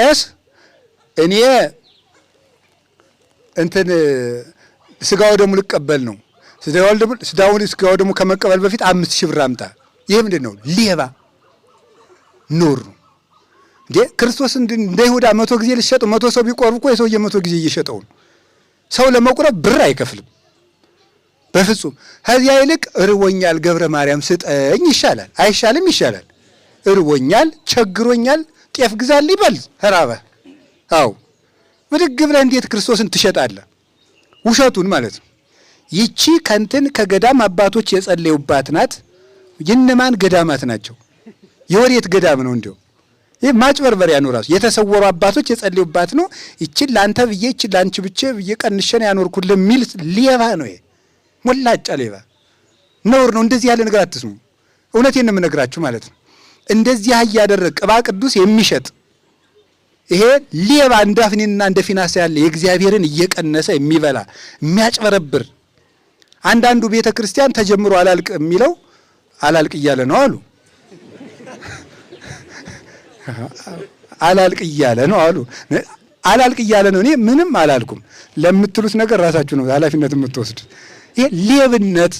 ቄስ እኔ እንትን ስጋው ደሙ ልቀበል ነው፣ ስጋው ደሙ ከመቀበል በፊት 5000 ብር አምጣ። ይሄ ምንድን ነው? ሌባ ኖር ነው እንዴ? ክርስቶስ እንደ ይሁዳ 100 ጊዜ ልሸጠው 100 ሰው ቢቆርብ እኮ የሰውዬ 100 ጊዜ እየሸጠው ነው። ሰው ለመቁረብ ብር አይከፍልም በፍጹም። ከዚያ ይልቅ እርቦኛል ገብረ ማርያም ስጠኝ ይሻላል። አይሻልም? ይሻላል። እርቦኛል፣ ቸግሮኛል፣ ጤፍ ግዛልኝ በል ተራበህ። አዎ ብድግ ብለህ እንዴት ክርስቶስን ትሸጣለህ? ውሸቱን ማለት ነው። ይቺ ከንትን ከገዳም አባቶች የጸለዩባት ናት። የነማን ገዳማት ናቸው? የወዴት ገዳም ነው? እንዲያው ይህ ማጭበርበሪያ ነው። ራሱ የተሰወሩ አባቶች የጸለዩባት ነው። ይችን ላንተ ብዬ ይችን ላንቺ ብቻ ብዬ ቀንሸን ያኖርኩልህ የሚል ሌባ ነው። ይሄ ሞላጫ ሌባ ነውር ነው። እንደዚህ ያለ ነገር አትስሙ። እውነቴን ነው የምነግራችሁ ማለት ነው። እንደዚህ እያደረገ ቅባ ቅዱስ የሚሸጥ ይሄ ሌባ እንደ አፍኒንና እንደ ፊናስ ያለ የእግዚአብሔርን እየቀነሰ የሚበላ የሚያጭበረብር። አንዳንዱ ቤተ ክርስቲያን ተጀምሮ አላልቅ የሚለው አላልቅ እያለ ነው አሉ። አላልቅ እያለ ነው አሉ። አላልቅ እያለ ነው። እኔ ምንም አላልኩም ለምትሉት ነገር ራሳችሁ ነው ኃላፊነት የምትወስዱት። ይሄ ሌብነት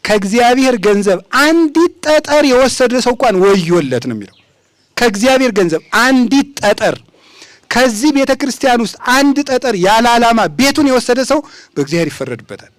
ከእግዚአብሔር ገንዘብ አንዲት ጠጠር የወሰደ ሰው እንኳን ወዮለት ነው የሚለው። ከእግዚአብሔር ገንዘብ አንዲት ጠጠር፣ ከዚህ ቤተ ክርስቲያን ውስጥ አንድ ጠጠር ያለ ዓላማ ቤቱን የወሰደ ሰው በእግዚአብሔር ይፈረድበታል።